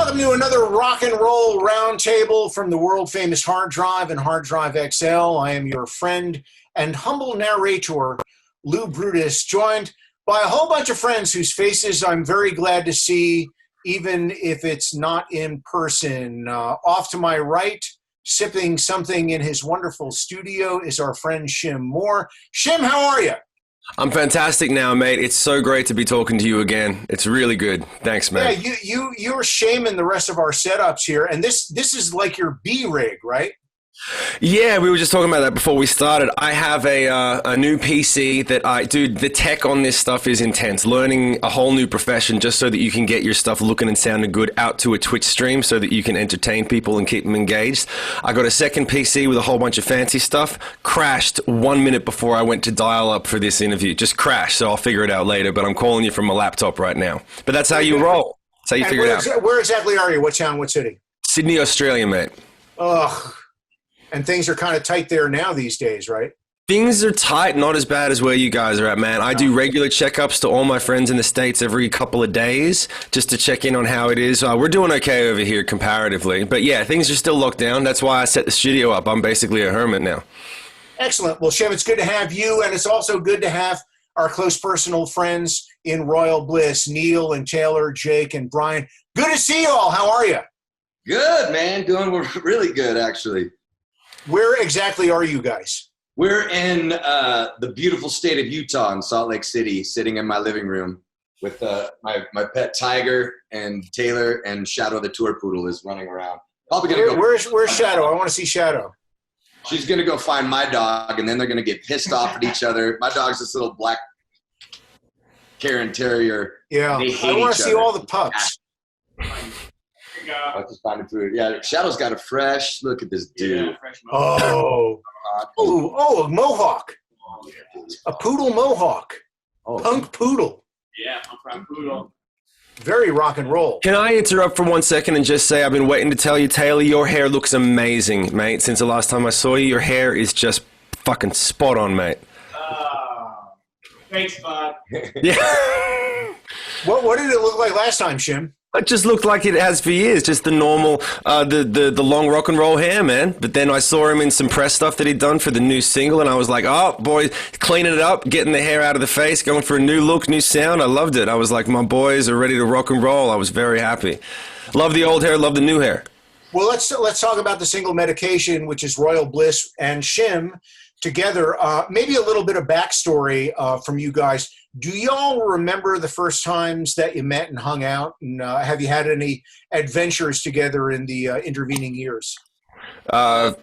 Welcome to another rock and roll roundtable from the world famous hard drive and hard drive XL. I am your friend and humble narrator, Lou Brutus, joined by a whole bunch of friends whose faces I'm very glad to see, even if it's not in person. Off to my right, sipping something in his wonderful studio, is our friend Shim Moore. Shim, how are you? I'm fantastic now, mate. It's so great to be talking to you again. It's really good. Thanks, man. Yeah, you're shaming the rest of our setups here, and this is like your B rig, right? Yeah, we were just talking about that before we started. I have a new PC that dude, the tech on this stuff is intense. Learning a whole new profession just so that you can get your stuff looking and sounding good out to a Twitch stream so that you can entertain people and keep them engaged. I got a second PC with a whole bunch of fancy stuff. Crashed 1 minute before I went to dial up for this interview. Just crashed, so I'll figure it out later, but I'm calling you from my laptop right now. But that's how you roll. That's how you figure it out. Where exactly are you? What town? What city? Sydney, Australia, mate. Ugh. And things are kind of tight there now these days, right? Things are tight, not as bad as where you guys are at, man. I do regular checkups to all my friends in the States every couple of days just to check in on how it is. We're doing okay over here comparatively. But yeah, things are still locked down. That's why I set the studio up. I'm basically a hermit now. Excellent. Well, Shim, it's good to have you, and it's also good to have our close personal friends in Royal Bliss, Neil and Taylor, Jake and Brian. Good to see you all. How are you? Good, man. Doing really good, actually. Where exactly are you guys? We're in the beautiful state of Utah in Salt Lake City, sitting in my living room with my pet tiger, and Taylor, and Shadow the tour poodle is running around. Probably gonna Where's Shadow? I want to see Shadow. She's going to go find my dog, and then they're going to get pissed off at each other. My dog's this little black Karen Terrier. Yeah, I want to see all the pups. I just find it through. Yeah, Shadow's got a fresh look at this dude. Yeah, oh, a mohawk, a poodle mohawk, punk poodle. Yeah, punk poodle. Very rock and roll. Can I interrupt for 1 second and just say I've been waiting to tell you, Taylor, your hair looks amazing, mate. Since the last time I saw you, your hair is just fucking spot on, mate. Thanks, bud. Yeah. What did it look like last time, Shim? It just looked like it has for years, just the normal, the long rock and roll hair, man. But then I saw him in some press stuff that he'd done for the new single, and I was like, oh, boy, cleaning it up, getting the hair out of the face, going for a new look, new sound. I loved it. I was like, my boys are ready to rock and roll. I was very happy. Love the old hair, love the new hair. Well, let's talk about the single Medication, which is Royal Bliss and Shim together. Maybe a little bit of backstory from you guys. Do y'all remember the first times that you met and hung out? And have you had any adventures together in the intervening years? Neil,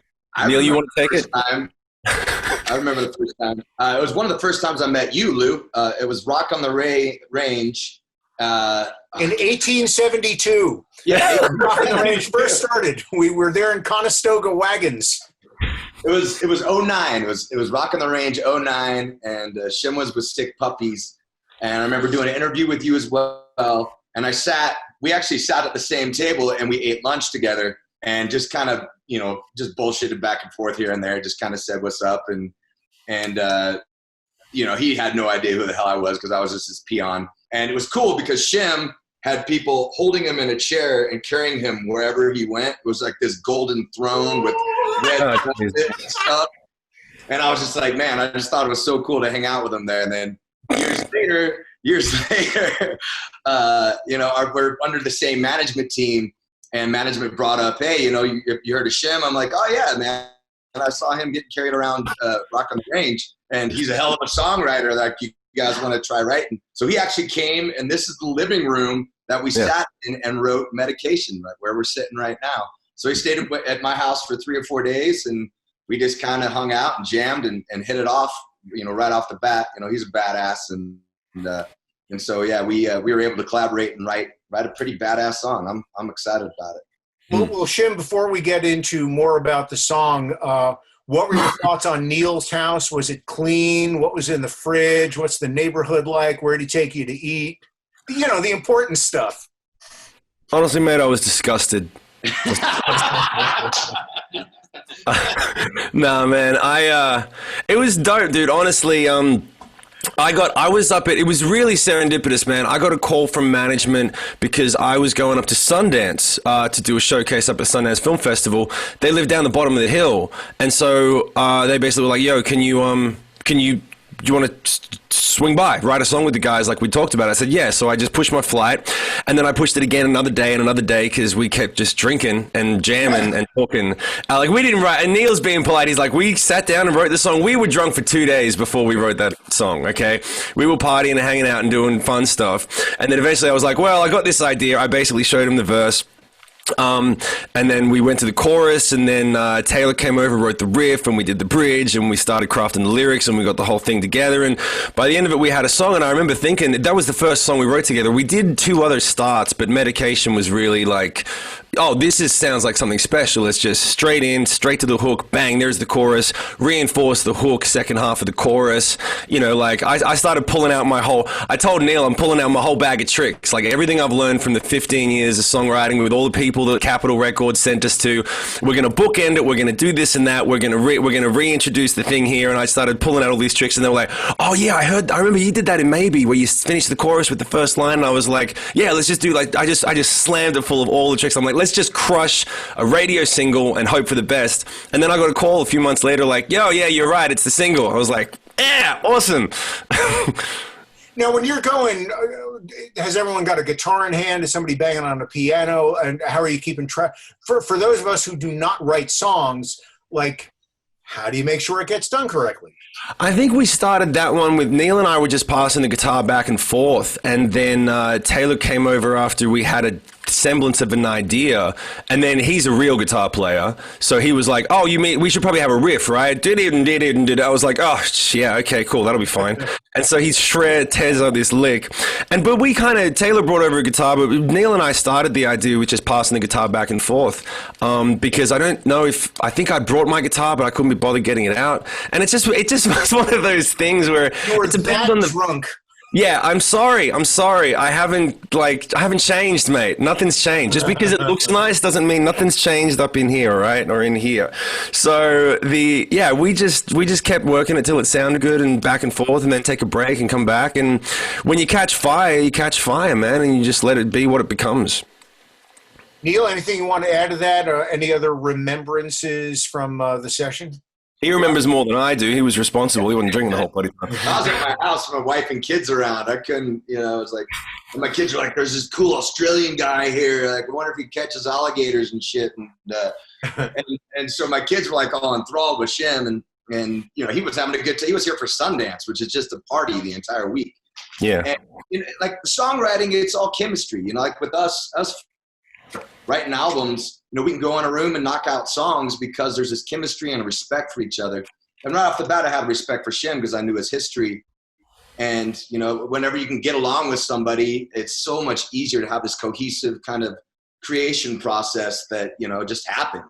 you want to take it? I remember the first time. It was one of the first times I met you, Lou. It was Rock on the Range. In 1872. Yeah. Rock on the Range first started. We were there in Conestoga wagons. It was 09. It was Rock on the Range 09, and Shim was with Sick Puppies. And I remember doing an interview with you as well. And we actually sat at the same table, and we ate lunch together and just kind of, just bullshitted back and forth here and there, just kind of said what's up. And he had no idea who the hell I was because I was just his peon. And it was cool because Shim had people holding him in a chair and carrying him wherever he went. It was like this golden throne with red and stuff. And I was just like, man, I just thought it was so cool to hang out with him there. And then years later, we're under the same management team, and management brought up, hey, you heard of Shim? I'm like, oh yeah, man. And I saw him getting carried around Rock on the Range, and he's a hell of a songwriter that you guys want to try writing. So he actually came, and this is the living room that we sat in and wrote Medication, right where we're sitting right now. So he stayed at my house for 3 or 4 days, and we just kind of hung out and jammed and hit it off, right off the bat. He's a badass, and so yeah, we were able to collaborate and write a pretty badass song. I'm excited about it. Well, Shim, before we get into more about the song, what were your thoughts on Neil's house? Was it clean? What was in the fridge? What's the neighborhood like? Where did he take you to eat? The important stuff. Honestly, mate, I was disgusted. Nah, man, it was dope, dude. Honestly, It was really serendipitous, man. I got a call from management because I was going up to Sundance to do a showcase up at Sundance Film Festival. They live down the bottom of the hill, and so they basically were like, "Yo, do you want to swing by, write a song with the guys like we talked about?" I said, yeah. So I just pushed my flight, and then I pushed it again another day because we kept just drinking and jamming and talking. Like, we didn't write, and Neil's being polite. He's like, we sat down and wrote the song. We were drunk for 2 days before we wrote that song, okay? We were partying and hanging out and doing fun stuff. And then eventually I was like, well, I got this idea. I basically showed him the verse. And then we went to the chorus, and then Taylor came over, wrote the riff, and we did the bridge, and we started crafting the lyrics, and we got the whole thing together. And by the end of it, we had a song. And I remember thinking that was the first song we wrote together. We did 2 other starts, but Medication was really like, oh, sounds like something special. It's just straight to the hook, bang, there's the chorus, reinforce the hook, second half of the chorus. You know, like I started pulling out I told Neil I'm pulling out my whole bag of tricks, like everything I've learned from the 15 years of songwriting with all the people that Capitol Records sent us to. We're going to bookend it. We're going to do this and that. We're going to reintroduce the thing here. And I started pulling out all these tricks, and they were like, oh yeah, I remember you did that in Maybe, where you finished the chorus with the first line. And I was like, yeah, let's just do like, I just slammed it full of all the tricks. I'm like, let's just crush a radio single and hope for the best. And then I got a call a few months later like, yo, yeah, you're right, it's the single. I was like, yeah, awesome. Now, when you're going, has everyone got a guitar in hand? Is somebody banging on a piano? And how are you keeping track? For those of us who do not write songs, like, how do you make sure it gets done correctly? I think we started that one with Neil and I were just passing the guitar back and forth. And then Taylor came over after we had a semblance of an idea, and then he's a real guitar player, so he was like, oh, you mean we should probably have a riff, right? Did it. I was like, oh yeah, okay, cool, that'll be fine. And so he tears out this lick, but we kind of, Taylor brought over a guitar, but Neil and I started the idea with just passing the guitar back and forth, because I don't know I think I brought my guitar, but I couldn't be bothered getting it out, and it just was one of those things where it depends on the drunk. Yeah, I'm sorry. I haven't changed, mate. Nothing's changed. Just because it looks nice doesn't mean nothing's changed up in here, right? Or in here. So we just kept working it till it sounded good and back and forth, and then take a break and come back. And when you catch fire, man, and you just let it be what it becomes. Neil, anything you want to add to that, or any other remembrances from the session? He remembers more than I do. He was responsible. He wasn't drinking the whole bloody time. I was at my house with my wife and kids around. I couldn't, it was like, and my kids were like, there's this cool Australian guy here. Like, I wonder if he catches alligators and shit. And so my kids were like all enthralled with Shim. And he was having a good time. He was here for Sundance, which is just a party the entire week. Yeah. And like songwriting, it's all chemistry. Like with us writing albums, we can go in a room and knock out songs because there's this chemistry and respect for each other. And right off the bat, I had respect for Shim because I knew his history. And, whenever you can get along with somebody, it's so much easier to have this cohesive kind of creation process that, just happened.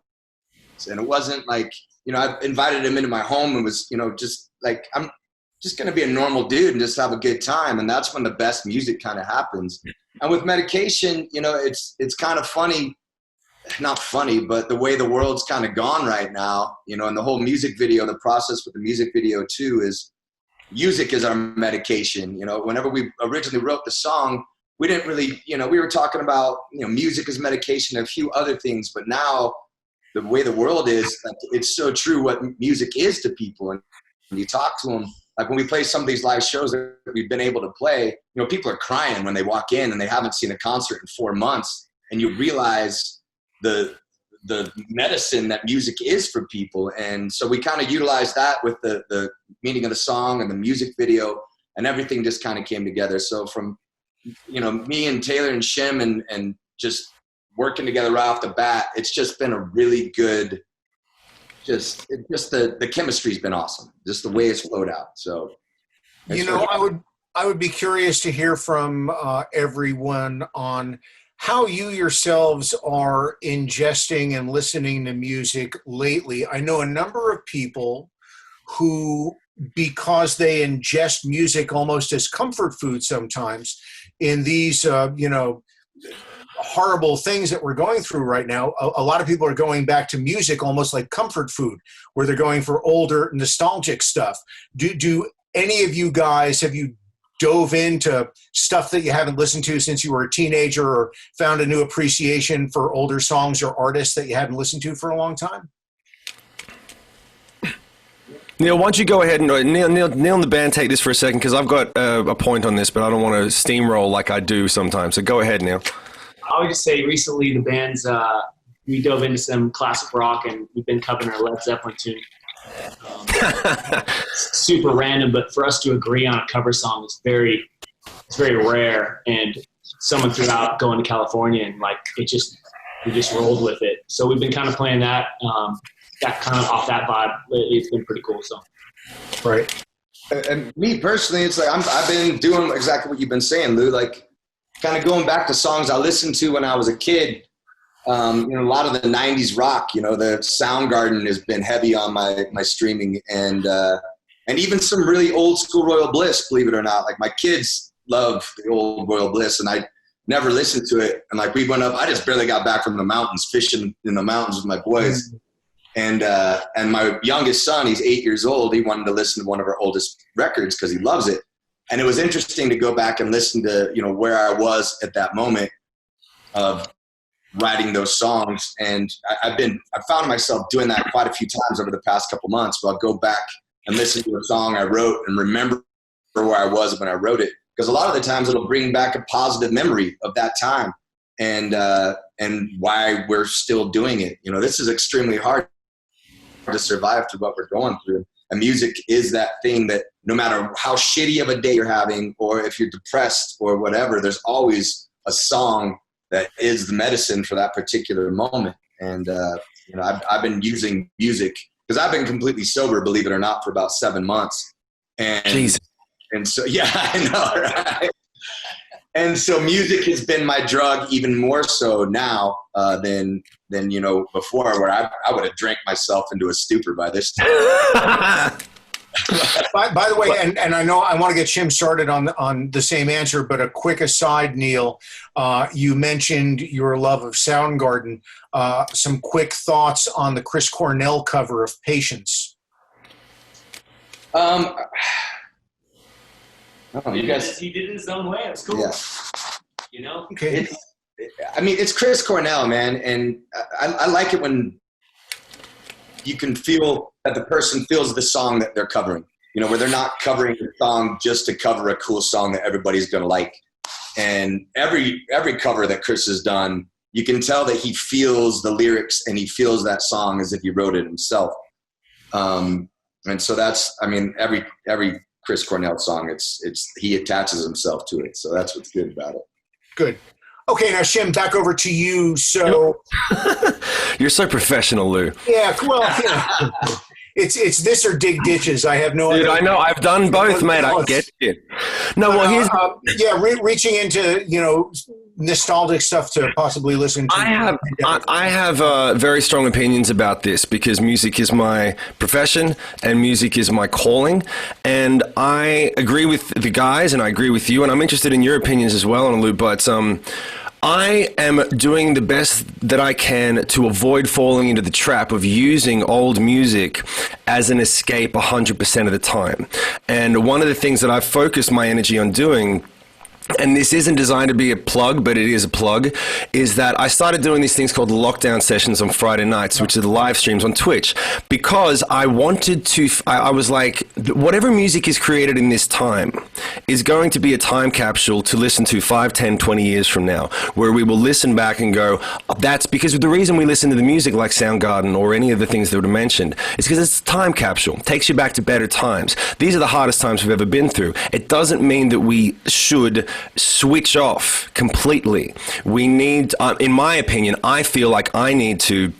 And it wasn't like, I invited him into my home and was, just like, I'm just going to be a normal dude and just have a good time. And that's when the best music kind of happens. And with Medication, it's kind of funny. Not funny, but the way the world's kind of gone right now, and the whole music video, the process with the music video too is music is our medication. Whenever we originally wrote the song, we didn't really, we were talking about, music is medication, a few other things, but now the way the world is, like, it's so true what music is to people. And when you talk to them, like when we play some of these live shows that we've been able to play, people are crying when they walk in and they haven't seen a concert in 4 months, and you realize the medicine that music is for people. And so we kind of utilized that with the meaning of the song and the music video, and everything just kind of came together. So from, me and Taylor and Shim and just working together right off the bat, it's just been a really good, the chemistry's been awesome. Just the way it's flowed out. So, I would be curious to hear from everyone on how you yourselves are ingesting and listening to music lately. I know a number of people who, because they ingest music almost as comfort food sometimes in these, horrible things that we're going through right now, a lot of people are going back to music almost like comfort food, where they're going for older nostalgic stuff. Do any of you guys, have you dove into stuff that you haven't listened to since you were a teenager, or found a new appreciation for older songs or artists that you hadn't listened to for a long time? Neil, why don't you go ahead and Neil and the band take this for a second, because I've got a point on this, but I don't want to steamroll like I do sometimes. So go ahead, Neil. I would just say recently the band's we dove into some classic rock, and we've been covering our Led Zeppelin tune. Super random, but for us to agree on a cover song is very rare. And someone threw out Going to California, and like we just rolled with it. So we've been kind of playing that kind of off that vibe lately. It's been pretty cool. So Right. And me personally, it's like I've been doing exactly what you've been saying, Lou. Like kind of going back to songs I listened to when I was a kid. A lot of the '90s rock. The Soundgarden has been heavy on my streaming, and even some really old school Royal Bliss. Believe it or not, like my kids love the old Royal Bliss, and I never listened to it. And like we went up, I just barely got back from the mountains, fishing in the mountains with my boys. And my youngest son, he's 8 years old. He wanted to listen to one of our oldest records because he loves it. And it was interesting to go back and listen to, where I was at that moment of writing those songs. And I found myself doing that quite a few times over the past couple months, where I'll go back and listen to a song I wrote and remember where I was when I wrote it. Because a lot of the times it'll bring back a positive memory of that time and why we're still doing it. This is extremely hard to survive through what we're going through. And music is that thing that no matter how shitty of a day you're having, or if you're depressed or whatever, there's always a song that is the medicine for that particular moment. And, I've been using music because I've been completely sober, believe it or not, for about 7 months. And, Jesus. And so, yeah, I know, right? And so music has been my drug even more so now than before, where I would have drank myself into a stupor by this time. By the way, and I know I want to get Shim started on the same answer, but a quick aside, Neil, you mentioned your love of Soundgarden. Some quick thoughts on the Chris Cornell cover of Patience. You guys, he did it his own way. It's cool. Yeah. Okay. It's Chris Cornell, man, and I like it when you can feel that the person feels the song that they're covering. Where they're not covering the song just to cover a cool song that everybody's gonna like. And every cover that Chris has done, you can tell that he feels the lyrics and he feels that song as if he wrote it himself. And so that's, every Chris Cornell song, it's he attaches himself to it. So that's what's good about it. Good. Okay, now Shim, back over to you. So You're so professional, Lou. yeah, well, it's this or dig ditches. I have no Dude, idea. I know. I've done both, mate. I get it. No, well, here's... reaching into, nostalgic stuff to possibly listen to. I have very strong opinions about this, because music is my profession and music is my calling. And I agree with the guys and I agree with you. And I'm interested in your opinions as well, Lou. But I am doing the best that I can to avoid falling into the trap of using old music as an escape 100% of the time. And one of the things that I've focused my energy on doing, and this isn't designed to be a plug, but it is a plug, is that I started doing these things called lockdown sessions on Friday nights, which are the live streams on Twitch, because I wanted to, I was like, whatever music is created in this time is going to be a time capsule to listen to 5, 10, 20 years from now, where we will listen back and go, that's because the reason we listen to the music like Soundgarden or any of the things that were mentioned is because it's a time capsule. It takes you back to better times. These are the hardest times we've ever been through. It doesn't mean that we should switch off completely. We need, in my opinion, I feel like I need to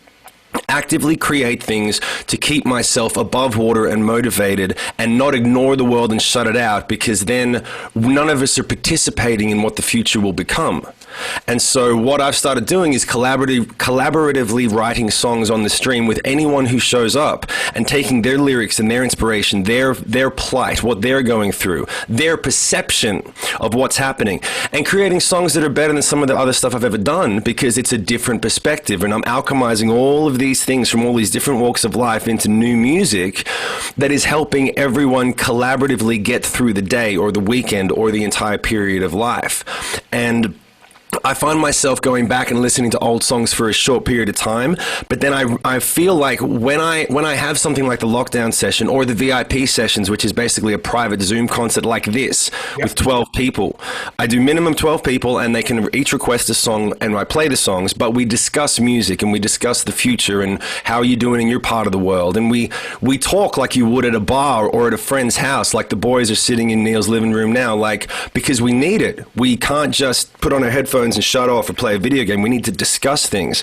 actively create things to keep myself above water and motivated, and not ignore the world and shut it out, because then none of us are participating in what the future will become. And so what I've started doing is collaboratively writing songs on the stream with anyone who shows up, and taking their lyrics and their inspiration, their plight, what they're going through, their perception of what's happening, and creating songs that are better than some of the other stuff I've ever done, because it's a different perspective. And I'm alchemizing all of these things from all these different walks of life into new music that is helping everyone collaboratively get through the day or the weekend or the entire period of life. And I find myself going back and listening to old songs for a short period of time, but then I feel like when I have something like the lockdown session or the VIP sessions, which is basically a private Zoom concert like this, with 12 people, I do minimum 12 people, and they can each request a song, and I play the songs, but we discuss music and we discuss the future and how you're doing in your part of the world, and we talk like you would at a bar or at a friend's house, like the boys are sitting in Neil's living room now, like, because we need it. We can't just put on our headphones and shut off or play a video game. We need to discuss things.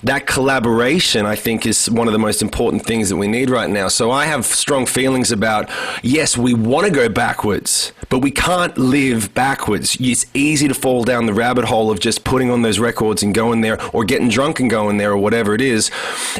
That collaboration, I think, is one of the most important things that we need right now. So I have strong feelings about, yes, we want to go backwards, but we can't live backwards. It's easy to fall down the rabbit hole of just putting on those records and going there, or getting drunk and going there, or whatever it is.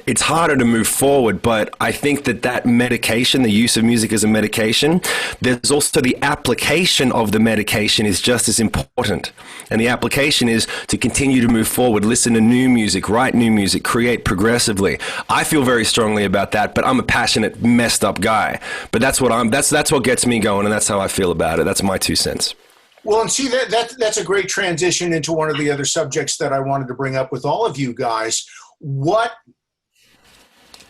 It's harder to move forward, but I think that medication, the use of music as a medication, there's also the application of the medication is just as important. And the application is to continue to move forward, listen to new music, write new music, create progressively. I feel very strongly about that, but I'm a passionate, messed up guy. But that's what gets me going, and that's how I feel about it. That's my 2 cents. Well, and see, that's a great transition into one of the other subjects that I wanted to bring up with all of you guys. What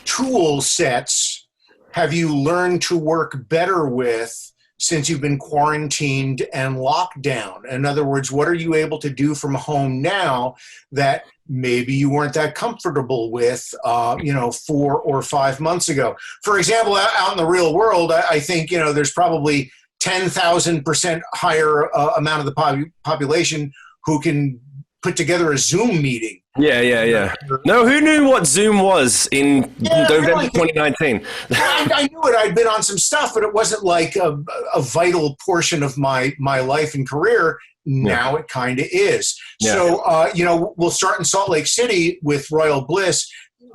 tool sets have you learned to work better with since you've been quarantined and locked down? In other words, what are you able to do from home now that maybe you weren't that comfortable with, 4 or 5 months ago? For example, out in the real world, I think, there's probably 10,000% higher amount of the population who can put together a Zoom meeting. Yeah. No, who knew what Zoom was in November 2019? I knew it. I'd been on some stuff, but it wasn't like a vital portion of my life and career. Now it kind of is. Yeah. So, we'll start in Salt Lake City with Royal Bliss.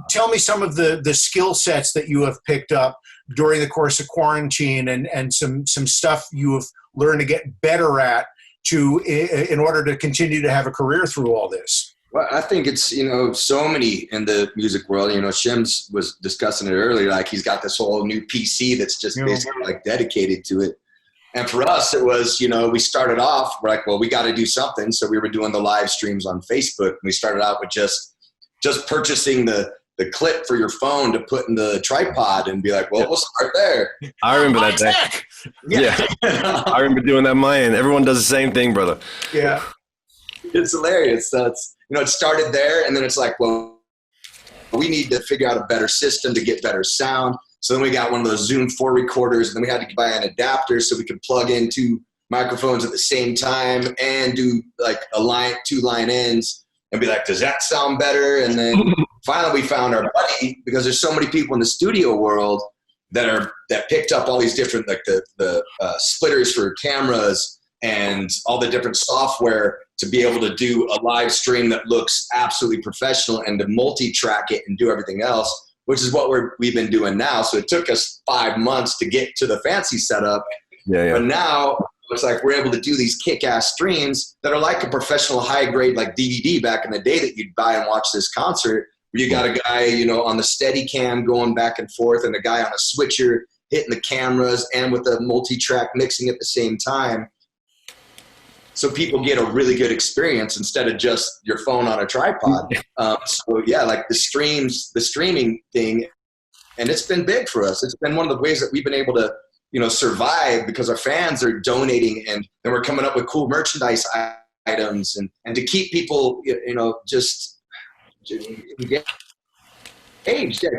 Tell me some of the skill sets that you have picked up during the course of quarantine, and some stuff you have learned to get better at in order to continue to have a career through all this. Well, I think it's, so many in the music world. Shims was discussing it earlier. Like, he's got this whole new PC that's just basically like dedicated to it. And for us, it was, we started off, we're like, well, we got to do something. So we were doing the live streams on Facebook. We started out with just purchasing the clip for your phone to put in the tripod and be like, well, we'll start there. I remember that day. Yeah. I remember doing that on my end. Everyone does the same thing, brother. Yeah. It's hilarious. So it's, it started there, and then it's like, well, we need to figure out a better system to get better sound. So then we got one of those Zoom 4 recorders, and then we had to buy an adapter so we could plug in 2 microphones at the same time and do like 2 line ends and be like, does that sound better? And then finally we found our buddy, because there's so many people in the studio world that picked up all these different, like the splitters for cameras and all the different software to be able to do a live stream that looks absolutely professional and to multi-track it and do everything else, which is what we've been doing now. So it took us 5 months to get to the fancy setup. Yeah. But now it's like we're able to do these kick-ass streams that are like a professional high-grade like DVD back in the day that you'd buy and watch this concert, where you got a guy, on the Steadicam going back and forth, and a guy on a switcher hitting the cameras, and with a multi-track mixing at the same time. So people get a really good experience instead of just your phone on a tripod. Like the streaming thing, and it's been big for us. It's been one of the ways that we've been able to, survive, because our fans are donating, and then we're coming up with cool merchandise items, and to keep people, just engaged,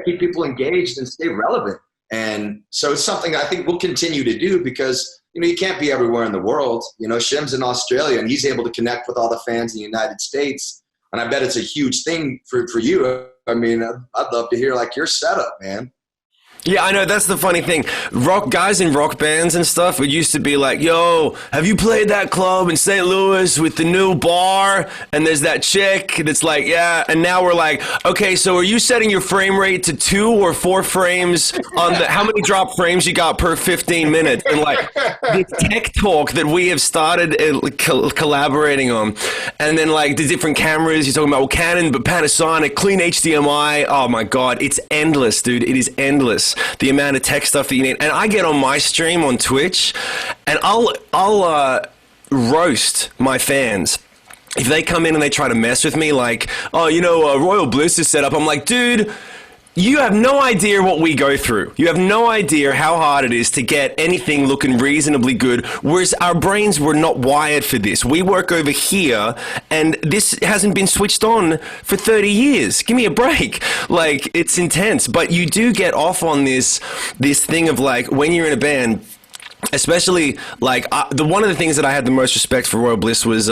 keep people engaged and stay relevant. And so it's something I think we'll continue to do, because you can't be everywhere in the world. Shim's in Australia, and he's able to connect with all the fans in the United States. And I bet it's a huge thing for you. I mean, I'd love to hear like your setup, man. Yeah, I know. That's the funny thing. Rock guys in rock bands and stuff, it used to be like, yo, have you played that club in St. Louis with the new bar? And there's that chick that's like, yeah. And now we're like, okay, so are you setting your frame rate to 2 or 4 frames on how many drop frames you got per 15 minutes? And like the tech talk that we have started collaborating on. And then like the different cameras, you're talking about, well, Canon, but Panasonic, clean HDMI. Oh my God, it's endless, dude. It is endless. The amount of tech stuff that you need. And I get on my stream on Twitch and I'll roast my fans. If they come in and they try to mess with me like, oh, Royal Bliss is set up. I'm like, dude, you have no idea what we go through. You have no idea how hard it is to get anything looking reasonably good, whereas our brains were not wired for this. We work over here, and this hasn't been switched on for 30 years. Give me a break. Like, it's intense. But you do get off on this thing of, like, when you're in a band, especially like one of the things that I had the most respect for Royal Bliss was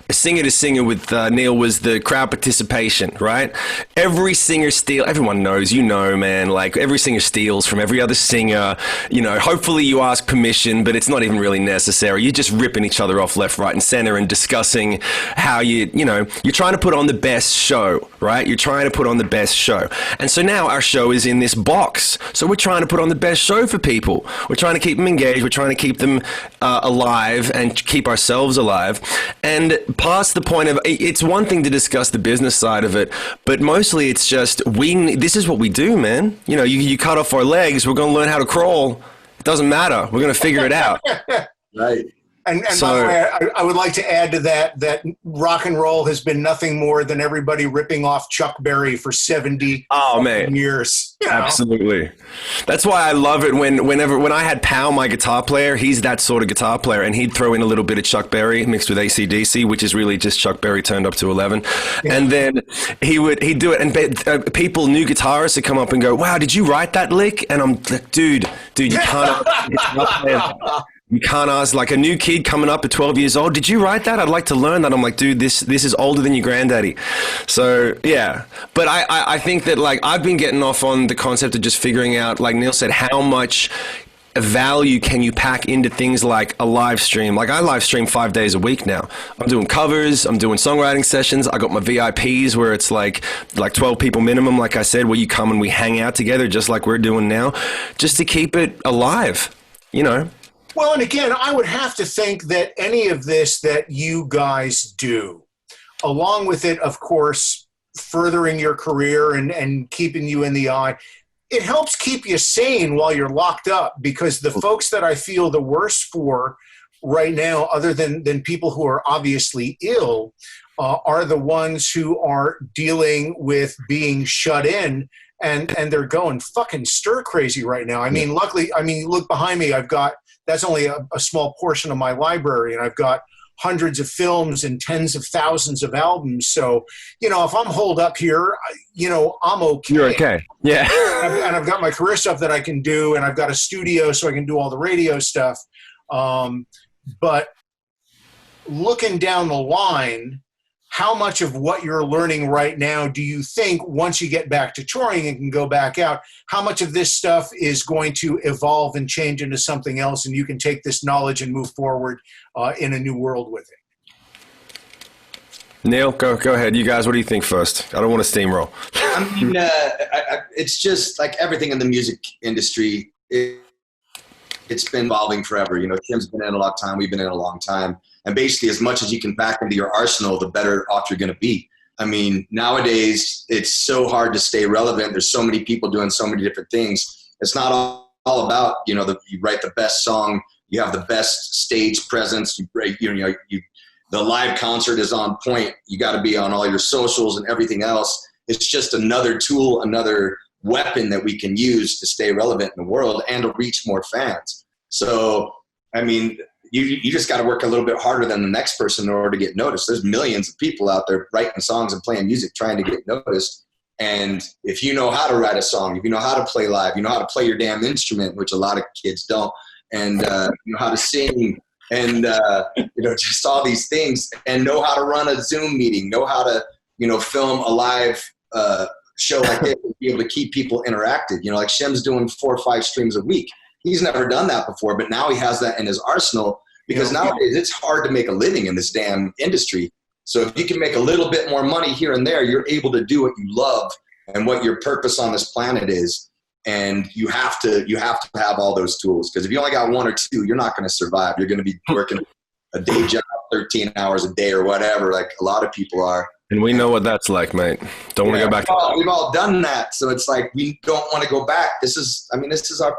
singer to singer with Neil was the crowd participation, right? Every singer everyone knows, man, like every singer steals from every other singer, hopefully you ask permission, but it's not even really necessary. You're just ripping each other off left, right, and center and discussing how you're trying to put on the best show, right? You're trying to put on the best show. And so now our show is in this box. So we're trying to put on the best show for people. We're trying to keep them engaged. We're trying to keep them alive and keep ourselves alive. And past the point of, it's one thing to discuss the business side of it, but mostly it's just, this is what we do, man. You cut off our legs, we're going to learn how to crawl. It doesn't matter. We're going to figure it out. Right. And so, by the way, I would like to add to that rock and roll has been nothing more than everybody ripping off Chuck Berry for 70 years. Absolutely. That's why I love it when I had Powell, my guitar player, he's that sort of guitar player, and he'd throw in a little bit of Chuck Berry mixed with AC/DC, which is really just Chuck Berry turned up to 11. Yeah. And then he'd do it, and people, new guitarists would come up and go, wow, did you write that lick? And I'm like, dude, you can't You can't ask, like a new kid coming up at 12 years old, did you write that? I'd like to learn that. I'm like, dude, this is older than your granddaddy. So, yeah. But I think that, like, I've been getting off on the concept of just figuring out, like Neil said, how much value can you pack into things like a live stream? Like, I live stream 5 days a week now. I'm doing covers. I'm doing songwriting sessions. I got my VIPs where it's like 12 people minimum, like I said, where you come and we hang out together just like we're doing now, just to keep it alive, Well, and again, I would have to think that any of this that you guys do, along with it, of course, furthering your career and keeping you in the eye, it helps keep you sane while you're locked up, because the folks that I feel the worst for right now, other than people who are obviously ill, are the ones who are dealing with being shut in, and they're going fucking stir crazy right now. I mean, luckily, look behind me, that's only a small portion of my library, and I've got hundreds of films and tens of thousands of albums. So, if I'm holed up here, I'm okay. You're okay. Yeah. And I've got my career stuff that I can do, and I've got a studio so I can do all the radio stuff. But looking down the line, how much of what you're learning right now do you think, once you get back to touring and can go back out, how much of this stuff is going to evolve and change into something else, and you can take this knowledge and move forward in a new world with it? Neil, go ahead. You guys, what do you think first? I don't want to steamroll. I mean, it's just like everything in the music industry. It's been evolving forever. Tim's been in a long time. We've been in a long time. And basically, as much as you can pack into your arsenal, the better off you're going to be. I mean, nowadays, it's so hard to stay relevant. There's so many people doing so many different things. It's not all about, you write the best song, you have the best stage presence, the live concert is on point. You got to be on all your socials and everything else. It's just another tool, another weapon that we can use to stay relevant in the world and to reach more fans. So, I mean, you just got to work a little bit harder than the next person in order to get noticed. There's millions of people out there writing songs and playing music trying to get noticed. And if you know how to write a song, if you know how to play live, you know how to play your damn instrument, which a lot of kids don't, and you know how to sing, and just all these things, and know how to run a Zoom meeting, know how to film a live show like this and be able to keep people interacted. You know, like Shim's doing 4 or 5 streams a week. He's never done that before, but now he has that in his arsenal because nowadays it's hard to make a living in this damn industry. So if you can make a little bit more money here and there, you're able to do what you love and what your purpose on this planet is. And you have to have all those tools, because if you only got 1 or 2, you're not going to survive. You're going to be working a day job, 13 hours a day or whatever, like a lot of people are. And we know what that's like, mate. Don't want to go back. We've all done that. So it's like, we don't want to go back. This is our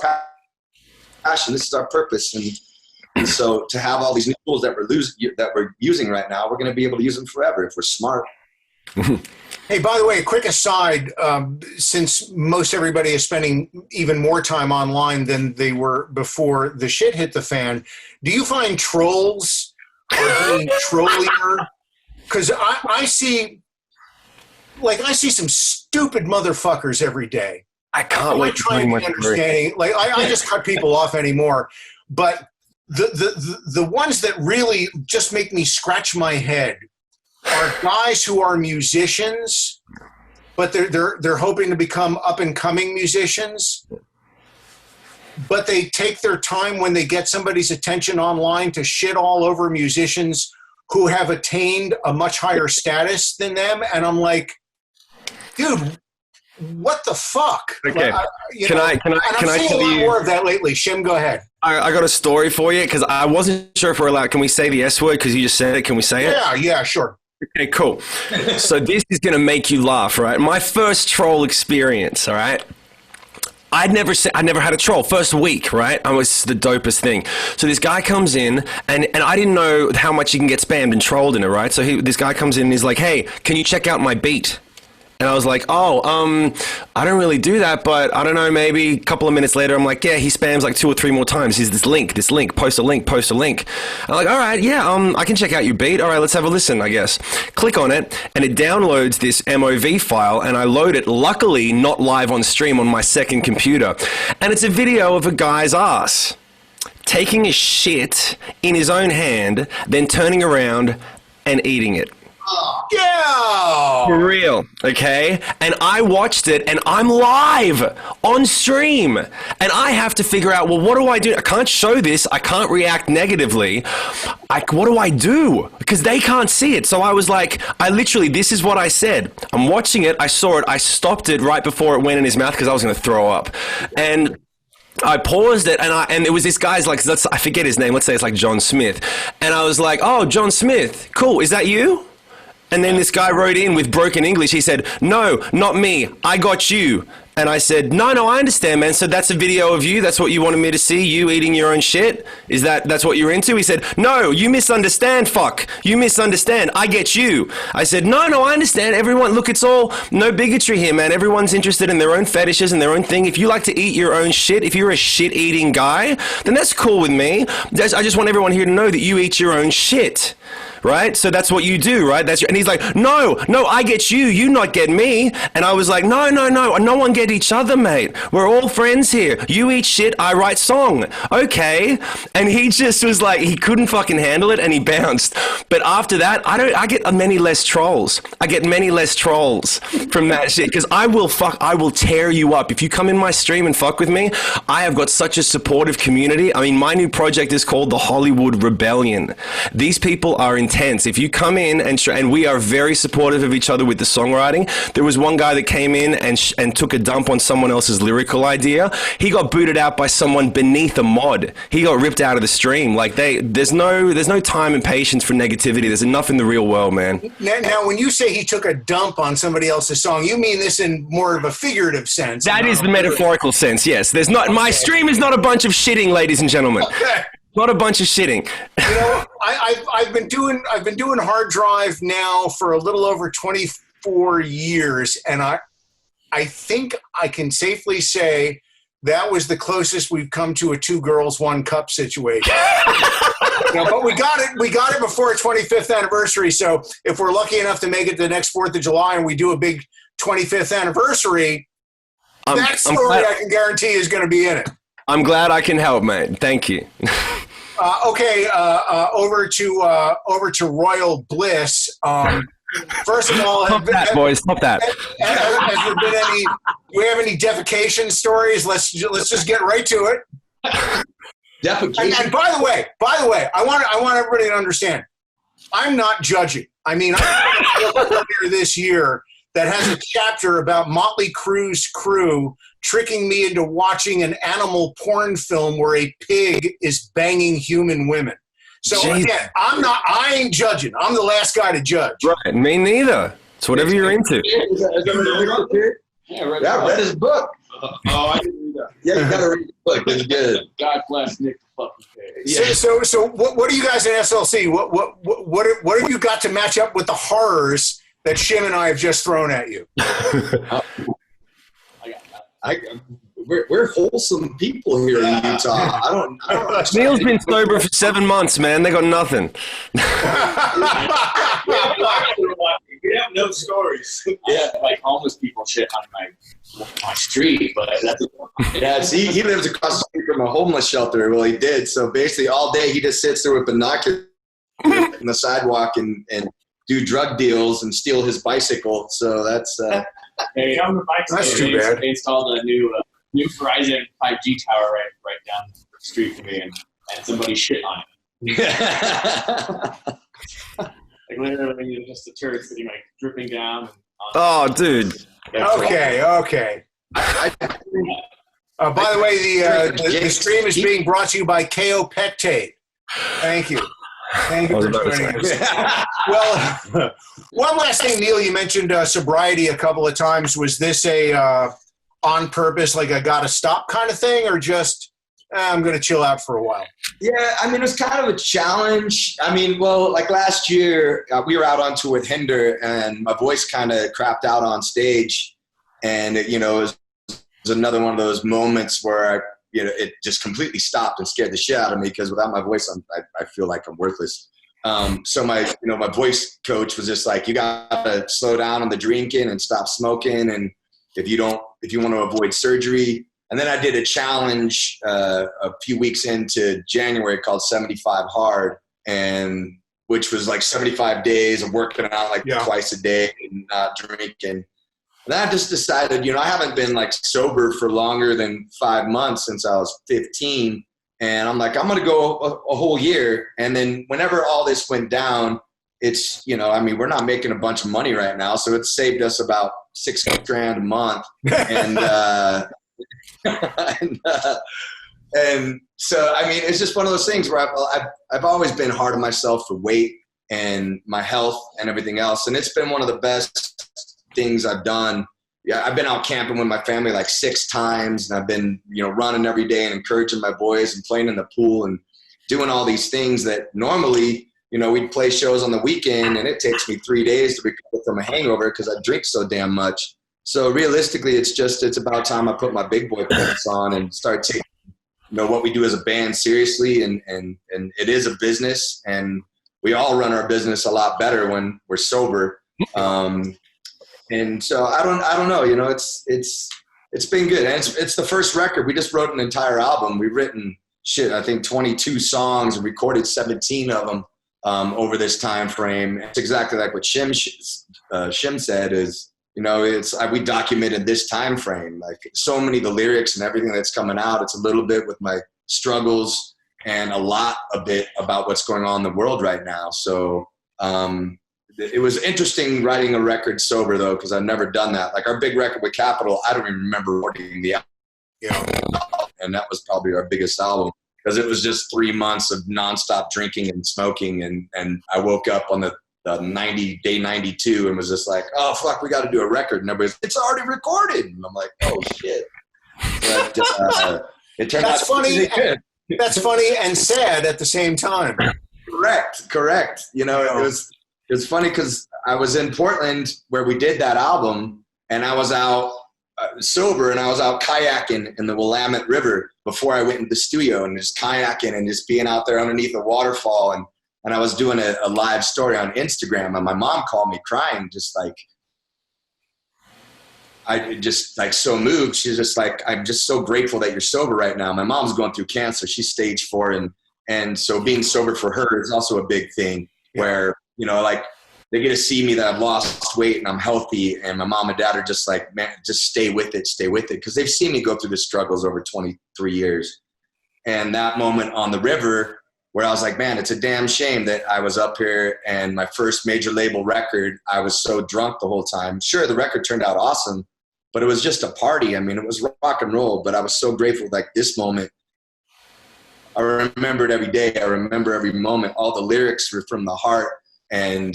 passion. This is our purpose. And so to have all these new tools that we're using right now, we're going to be able to use them forever if we're smart. Hey, by the way, a quick aside, since most everybody is spending even more time online than they were before the shit hit the fan, do you find trolls are being trollier? Because I see some stupid motherfuckers every day. I can't wait to try understanding. Like I just cut people off anymore, but the ones that really just make me scratch my head are guys who are musicians, but they're hoping to become up and coming musicians. But they take their time when they get somebody's attention online to shit all over musicians who have attained a much higher status than them, and I'm like, dude, what the fuck? Okay, can I tell you more of that lately? Shim, go ahead. I got a story for you because I wasn't sure if we're allowed. Can we say the S word? Because you just said it. Can we say it? Yeah, sure. Okay, cool. So this is going to make you laugh, right? My first troll experience, all right? I never had a troll. First week, right? I was the dopest thing. So this guy comes in, and I didn't know how much you can get spammed and trolled in it, right? So this guy comes in and he's like, hey, can you check out my beat? And I was like, I don't really do that, but I don't know, maybe a couple of minutes later, I'm like, yeah, he spams like 2 or 3 more times. He's this link, post a link. I'm like, all right, yeah, I can check out your beat. All right, let's have a listen, I guess. Click on it, and it downloads this MOV file, and I load it, luckily not live on stream on my second computer. And it's a video of a guy's ass taking a shit in his own hand, then turning around and eating it. Yeah! For real, okay? And I watched it, and I'm live on stream. And I have to figure out, well, what do I do? I can't show this. I can't react negatively. What do I do? Because they can't see it. So I was like, this is what I said. I'm watching it. I saw it. I stopped it right before it went in his mouth because I was going to throw up. And I paused it, and it was this guy's like, I forget his name. Let's say it's like John Smith. And I was like, oh, John Smith. Cool. Is that you? And then this guy wrote in with broken English. He said, no, not me. I got you. And I said, no, I understand, man. So that's a video of you? That's what you wanted me to see? You eating your own shit? That's what you're into? He said, no, you misunderstand, fuck. You misunderstand. I get you. I said, no, I understand. Everyone, look, it's all no bigotry here, man. Everyone's interested in their own fetishes and their own thing. If you like to eat your own shit, if you're a shit-eating guy, then that's cool with me. I just want everyone here to know that you eat your own shit. Right? So that's what you do, right? And he's like, no, I get you. You not get me. And I was like, no one get each other, mate. We're all friends here. You eat shit, I write song. Okay. And he just was like, he couldn't fucking handle it, and he bounced. But after that, I get many less trolls. I get many less trolls from that shit, because I will tear you up. If you come in my stream and fuck with me, I have got such a supportive community. I mean, my new project is called the Hollywood Rebellion. These people are intense. If you come in and we are very supportive of each other with the songwriting. There was one guy that came in and took a dump on someone else's lyrical idea. He got booted out by someone beneath a mod. He got ripped out of the stream. Like there's no time and patience for negativity. There's enough in the real world, man. Now, when you say he took a dump on somebody else's song, you mean this in more of a figurative sense? That is the metaphorical sense. Yes. There's not. My stream is not a bunch of shitting, ladies and gentlemen. Okay. Not a bunch of shitting. You know, I've been doing HardDrive now for a little over 24 years, and I think I can safely say that was the closest we've come to a 2 girls, 1 cup situation. But we got it before our 25th anniversary. So if we're lucky enough to make it to the next 4th of July and we do a big 25th anniversary, that story I can guarantee is going to be in it. I'm glad I can help, mate. Thank you. Okay, over to Royal Bliss. First of all, Stop that, boys. Stop that. Has there been any? Do we have any defecation stories? Let's just get right to it. Defecation. And by the way, I want everybody to understand. I'm not judging. I mean, I'm earlier this year that has a chapter about Motley Crue's crew tricking me into watching an animal porn film where a pig is banging human women. So Jeez. again, I ain't judging. I'm the last guy to judge. Right, me neither. It's whatever you're into. Yeah, I read his book. I didn't read that. Yeah, you gotta read the book. It's good. God bless Nick the fucking pig. Yeah. So what are you guys in SLC? What have you got to match up with the horrors that Shim and I have just thrown at you? We're wholesome people here in Utah. I don't Neil's been sober for 7 months, man. They got nothing. We have no stories. Yeah. Like homeless people shit on my street, but that's Yeah, see, he lives across the street from a homeless shelter. Well, he did. So basically, all day he just sits there with binoculars in the sidewalk and do drug deals and steal his bicycle. So that's That's too bad. They installed a new Verizon 5G tower right down the street from me, and somebody shit on it. Like literally, just a turd sitting like dripping down. Oh, dude. Okay. By the way, the stream is being brought to you by KO Pectate. Thank you. Thank you for joining us. Well, one last thing, Neil, you mentioned sobriety a couple of times. Was this a on purpose, like I got to stop kind of thing, or just I'm going to chill out for a while? Yeah, I mean, it was kind of a challenge. I mean, well, like last year, we were out on tour with Hinder, and my voice kind of crapped out on stage. And, it was another one of those moments where, it just completely stopped and scared the shit out of me because without my voice, I feel like I'm worthless. So my voice coach was just like, you got to slow down on the drinking and stop smoking. And if you want to avoid surgery. And then I did a challenge a few weeks into January called 75 Hard, and which was like 75 days of working out twice a day and not drinking. And then I just decided, I haven't been like sober for longer than 5 months since I was 15. And I'm like, I'm going to go a whole year. And then whenever all this went down, it's, we're not making a bunch of money right now. So it saved us about $6,000 a month. And so, it's just one of those things where I've always been hard on myself for weight and my health and everything else. And it's been one of the best things I've done. Yeah, I've been out camping with my family like 6 times, and I've been, running every day and encouraging my boys and playing in the pool and doing all these things that normally, we'd play shows on the weekend and it takes me 3 days to recover from a hangover because I drink so damn much. So realistically, it's about time I put my big boy pants on and start taking, what we do as a band seriously. And it is a business, and we all run our business a lot better when we're sober. And so I don't know, it's been good. And it's the first record. We just wrote an entire album. We've written I think 22 songs and recorded 17 of them over this time frame. It's exactly like what Shim said is, we documented this time frame, like so many of the lyrics and everything that's coming out. It's a little bit with my struggles and a bit about what's going on in the world right now. So it was interesting writing a record sober though, because I've never done that. Like our big record with Capitol, I don't even remember recording the album, and that was probably our biggest album because it was just 3 months of nonstop drinking and smoking, and I woke up on the day 92 and was just like, oh fuck, we got to do a record, and everybody's, it's already recorded, and I'm like, oh shit. But it turned out funny. That's funny and sad at the same time. Correct. It was funny because I was in Portland where we did that album, and I was out sober, and I was out kayaking in the Willamette River before I went into the studio, and just kayaking and just being out there underneath a waterfall, and I was doing a live story on Instagram, and my mom called me crying, just like, I just like so moved. She's just like, I'm just so grateful that you're sober right now. My mom's going through cancer. She's stage 4. And so being sober for her is also a big thing where, like they get to see me that I've lost weight and I'm healthy. And my mom and dad are just like, man, just stay with it. Because they've seen me go through the struggles over 23 years. And that moment on the river where I was like, man, it's a damn shame that I was up here and my first major label record, I was so drunk the whole time. Sure, the record turned out awesome, but it was just a party. I mean, it was rock and roll, but I was so grateful. Like this moment, I remember it every day. I remember every moment. All the lyrics were from the heart and,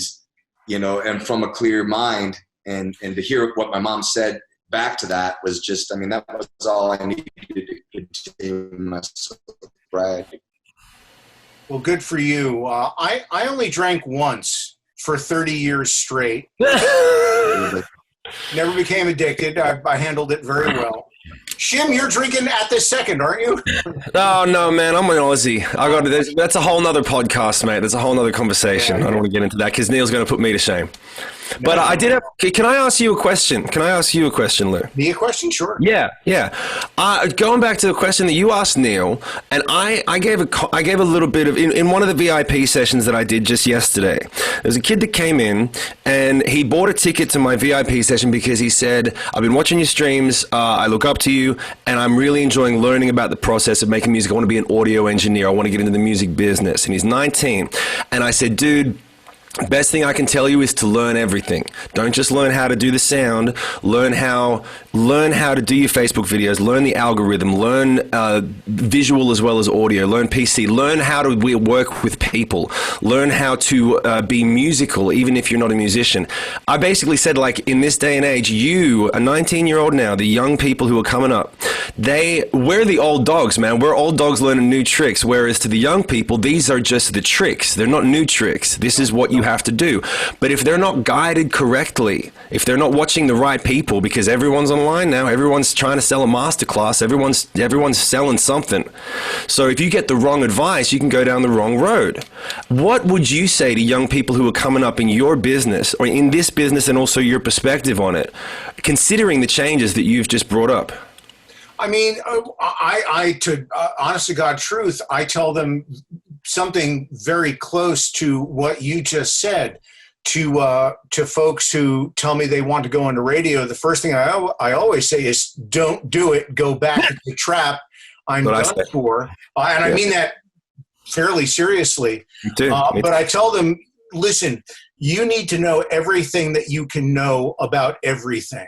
you know, and from a clear mind. And to hear what my mom said back to that was just, I mean, that was all I needed to continue my sobriety. Well, good for you. I only drank once for 30 years straight. Never became addicted. I handled it very well. Shim, you're drinking at this second, aren't you? Oh, no, man. I'm an Aussie. That's a whole nother podcast, mate. That's a whole nother conversation. I don't want to get into that because Neil's going to put me to shame. But I did have. Can I ask you a question? Lou? Me a question? Sure. Yeah. Going back to the question that you asked Neil, and I gave a little bit of in one of the VIP sessions that I did just yesterday. There's a kid that came in and he bought a ticket to my VIP session because he said, "I've been watching your streams. I look up to you, and I'm really enjoying learning about the process of making music. I want to be an audio engineer. I want to get into the music business." And he's 19, and I said, "Dude, best thing I can tell you is to learn everything. Don't just learn how to do the sound. Learn how to do your Facebook videos. Learn the algorithm. Learn visual as well as audio. Learn PC. Learn how to work with people. Learn how to be musical, even if you're not a musician." I basically said, like, in this day and age, you, a 19-year-old now, the young people who are coming up, we're the old dogs, man. We're old dogs learning new tricks. Whereas to the young people, these are just the tricks. They're not new tricks. This is what you have to do. But if they're not guided correctly, if they're not watching the right people, because everyone's online now, everyone's trying to sell a masterclass, everyone's selling something. So if you get the wrong advice, you can go down the wrong road. What would you say to young people who are coming up in your business or in this business, and also your perspective on it, considering the changes that you've just brought up? I mean, honest to God truth, I tell them something very close to what you just said. To folks who tell me they want to go into radio, the first thing I always say is, don't do it. Go back to the trap. I'm done for. And I mean that fairly seriously. Me too. But I tell them, listen, you need to know everything that you can know about everything.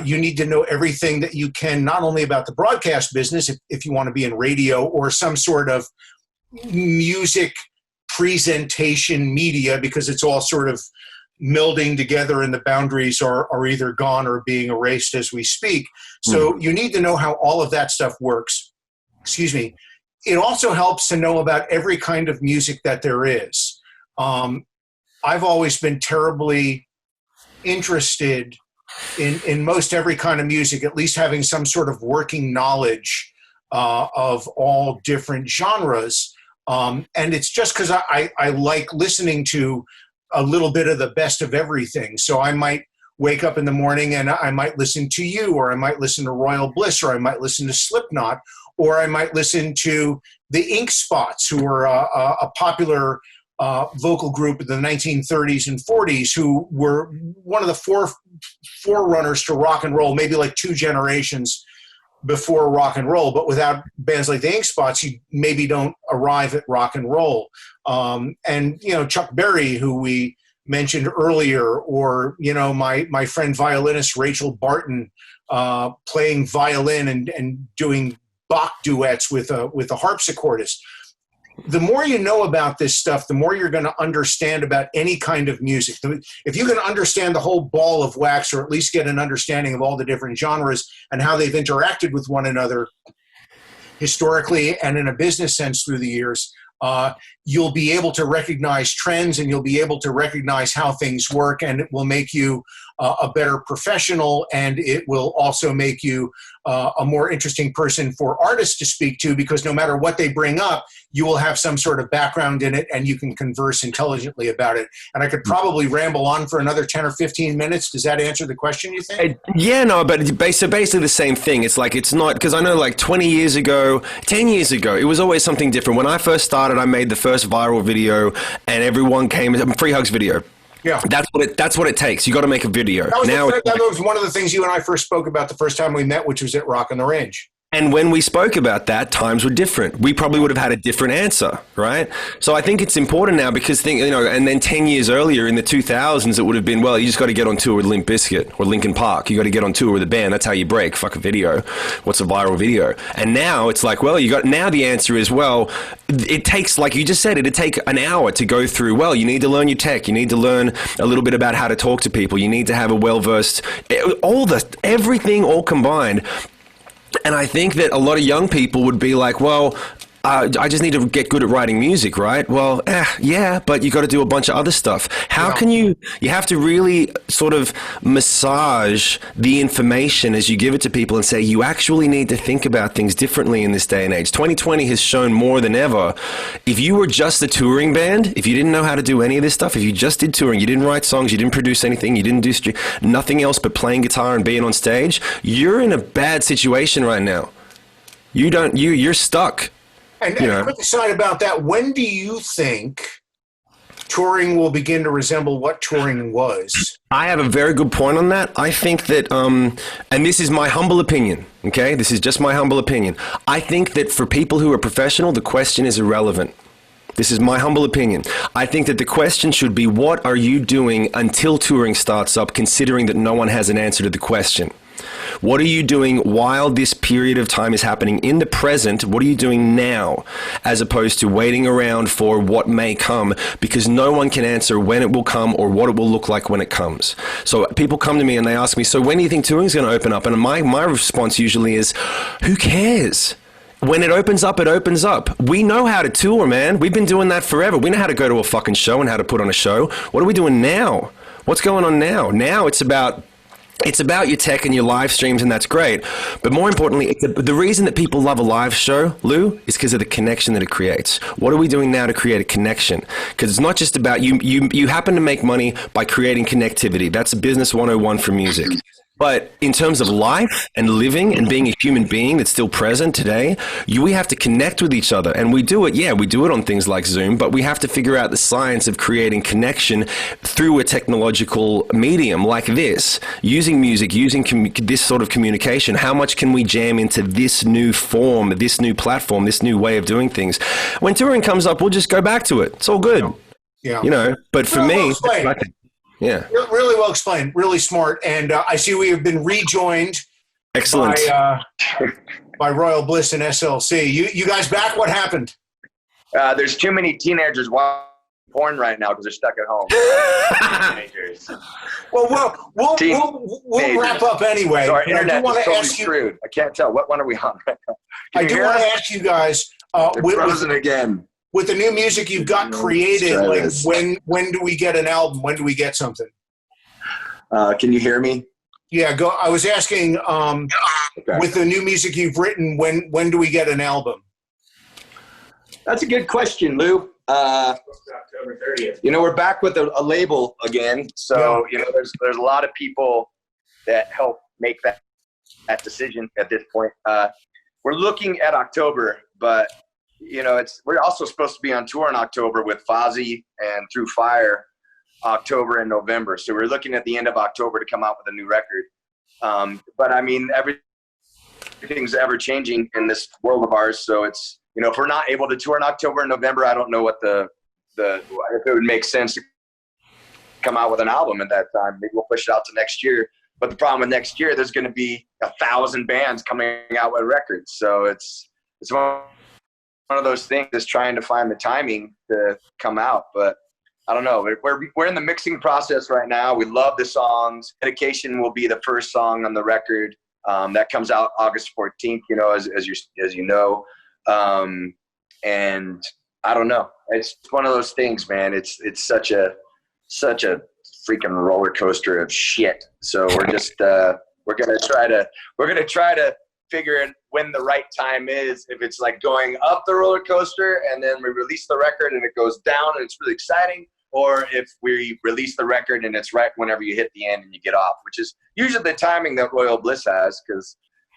You need to know everything that you can, not only about the broadcast business, if you want to be in radio or some sort of music presentation media, because it's all sort of melding together and the boundaries are either gone or being erased as we speak. So you need to know how all of that stuff works. Excuse me. It also helps to know about every kind of music that there is. I've always been terribly interested in most every kind of music, at least having some sort of working knowledge of all different genres. And it's just because I like listening to a little bit of the best of everything. So I might wake up in the morning and I might listen to you, or I might listen to Royal Bliss, or I might listen to Slipknot, or I might listen to the Ink Spots, who were a popular vocal group in the 1930s and 40s, who were one of the forerunners to rock and roll, maybe like two generations before rock and roll. But without bands like the Ink Spots, you maybe don't arrive at rock and roll. And, you know, Chuck Berry, who we mentioned earlier, or, you know, my friend violinist Rachel Barton, playing violin and doing Bach duets with a harpsichordist. The more you know about this stuff, the more you're going to understand about any kind of music. If you can understand the whole ball of wax, or at least get an understanding of all the different genres and how they've interacted with one another historically and in a business sense through the years, you'll be able to recognize trends, and you'll be able to recognize how things work, and it will make you a better professional, and it will also make you a more interesting person for artists to speak to, because no matter what they bring up, you will have some sort of background in it, and you can converse intelligently about it. And I could probably ramble on for another 10 or 15 minutes. Does that answer the question, you think? Yeah, no, but so basically the same thing. It's like, it's not, because I know like 20 years ago, 10 years ago, it was always something different. When I first started, I made the first viral video, and everyone came, free hugs video. Yeah. That's what it takes. You got to make a video. That was one of the things you and I first spoke about the first time we met, which was at Rock on the Range. And when we spoke about that, times were different. We probably would have had a different answer, right? So I think it's important now because and then 10 years earlier in the 2000s, it would have been, well, you just got to get on tour with Limp Bizkit or Linkin Park. You got to get on tour with a band. That's how you break. Fuck a video. What's a viral video? And now it's like, well, now the answer is, well, it takes, like you just said, it'd take an hour to go through. Well, you need to learn your tech. You need to learn a little bit about how to talk to people. You need to have a well-versed, everything all combined. And I think that a lot of young people would be like, well, I just need to get good at writing music, right? Well, yeah, but you got to do a bunch of other stuff. How can you have to really sort of massage the information as you give it to people and say, you actually need to think about things differently in this day and age. 2020 has shown more than ever. If you were just a touring band, if you didn't know how to do any of this stuff, if you just did touring, you didn't write songs, you didn't produce anything, you didn't do nothing else but playing guitar and being on stage, you're in a bad situation right now. You're stuck. And quick aside about that, when do you think touring will begin to resemble what touring was? I have a very good point on that. I think that, and this is my humble opinion, okay? This is just my humble opinion. I think that for people who are professional, the question is irrelevant. This is my humble opinion. I think that the question should be, what are you doing until touring starts up, considering that no one has an answer to the question? What are you doing while this period of time is happening in the present? What are you doing now, as opposed to waiting around for what may come, because no one can answer when it will come or what it will look like when it comes. So people come to me and they ask me, so when do you think touring is going to open up? And my response usually is, who cares? When it opens up, it opens up. We know how to tour, man. We've been doing that forever. We know how to go to a fucking show and how to put on a show. What are we doing now? What's going on now? Now it's about your tech and your live streams, and that's great. But more importantly, the reason that people love a live show, Lou, is because of the connection that it creates. What are we doing now to create a connection? Because it's not just about you happen to make money by creating connectivity. That's business 101 for music. But in terms of life and living and being a human being that's still present today, we have to connect with each other. And we do it on things like Zoom, but we have to figure out the science of creating connection through a technological medium like this, using music, using this sort of communication. How much can we jam into this new form, this new platform, this new way of doing things? When touring comes up, we'll just go back to it. It's all good. Yeah. But for me, yeah. Really well explained. Really smart. And I see we have been rejoined. Excellent. By Royal Bliss and SLC. You guys back? What happened? There's too many teenagers watching porn right now because they're stuck at home. Teenagers. Well, we'll wrap up anyway. So our internet is totally ask you, screwed. I can't tell. What one are we on right now? I do want to ask you guys. Frozen again. With the new music you've got created, like when do we get an album? When do we get something? Can you hear me? Yeah, go. I was asking, Okay. with the new music you've written, when do we get an album? That's a good question, Lou. October 30th. We're back with a label again. So, there's a lot of people that help make that decision at this point. We're looking at October, but we're also supposed to be on tour in October with Fozzy and Through Fire, October and November. So we're looking at the end of October to come out with a new record. But I mean, everything's ever changing in this world of ours. So it's, if we're not able to tour in October and November, I don't know what if it would make sense to come out with an album at that time. Maybe we'll push it out to next year. But the problem with next year, there's going to be 1,000 bands coming out with records. So it's one of those things is trying to find the timing to come out. But I don't know. We're in the mixing process right now. We love the songs. Dedication will be the first song on the record. That comes out August 14th, as you know. And I don't know. It's one of those things, man. It's such a freaking roller coaster of shit. So we're just we're gonna try to figure out when the right time is. If it's like going up the roller coaster and then we release the record and it goes down and it's really exciting, or if we release the record and it's right whenever you hit the end and you get off, which is usually the timing that Royal Bliss has, because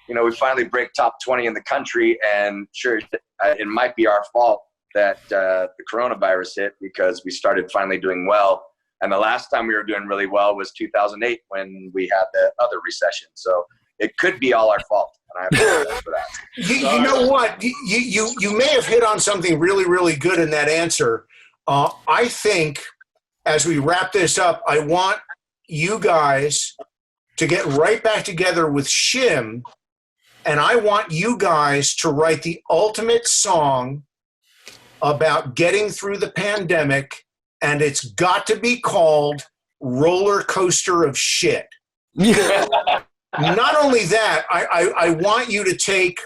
we finally break top 20 in the country, and sure, it might be our fault that the coronavirus hit, because we started finally doing well And the last time we were doing really well was 2008 when we had the other recession. So it could be all our fault, and I apologize for that. You know what? You may have hit on something really, really good in that answer. I think as we wrap this up, I want you guys to get right back together with SHIM, and I want you guys to write the ultimate song about getting through the pandemic, and it's got to be called Roller Coaster of Shit. Not only that, I want you to take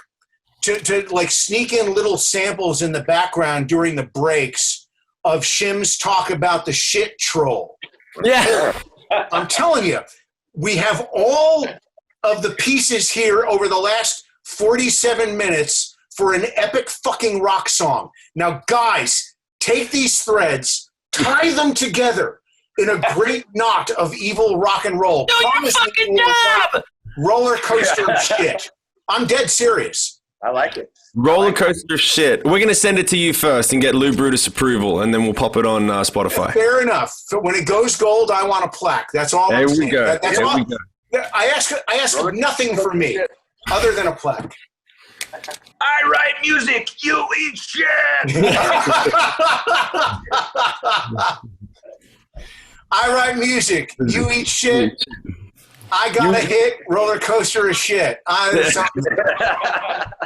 to like sneak in little samples in the background during the breaks of SHIM's talk about the shit troll. Yeah. I'm telling you, we have all of the pieces here over the last 47 minutes for an epic fucking rock song. Now, guys, take these threads, tie them together in a great knot of evil rock and roll. Do your fucking job! Roller coaster of shit. I'm dead serious. I like it. Roller coaster of shit. We're going to send it to you first and get Lou Brutus approval, and then we'll pop it on Spotify. Fair enough. So when it goes gold, I want a plaque. That's all I'm saying. There That's we all. go. I ask nothing from me other than a plaque. I write music, you eat shit. I write music, you eat shit. I got a hit, roller coaster of shit.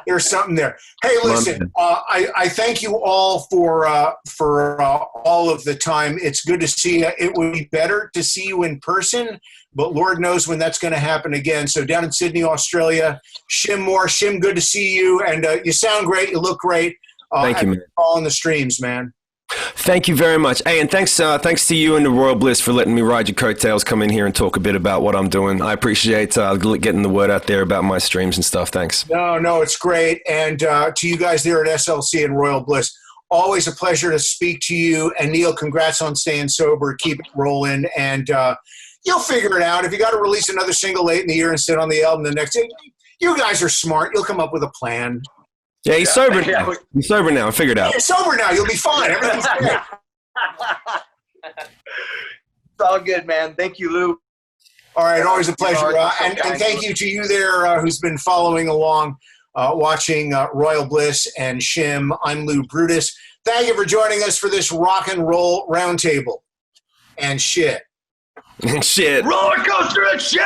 There's something there. Hey, listen, I thank you all for all of the time. It's good to see you. It would be better to see you in person, but Lord knows when that's going to happen again. So down in Sydney, Australia, SHIM Moore. SHIM, good to see you. And you sound great. You look great. Thank you, man. All on the streams, man. Thank you very much. Hey, and thanks to you and the Royal Bliss for letting me ride your coattails, come in here and talk a bit about what I'm doing. I appreciate getting the word out there about my streams and stuff. Thanks. No, it's great. And to you guys there at SLC and Royal Bliss, always a pleasure to speak to you. And Neil, congrats on staying sober. Keep it rolling. And you'll figure it out. If you got to release another single late in the year and sit on the album the next day, you guys are smart. You'll come up with a plan. Yeah, he's sober now. He's sober now. I figured it out. You're sober now. You'll be fine. Everything's great. It's all good, man. Thank you, Lou. All right, always a pleasure. And thank you to you there who's been following along, watching Royal Bliss and SHIM. I'm Lou Brutus. Thank you for joining us for this rock and roll roundtable. And shit. And shit. Roller coaster of shit!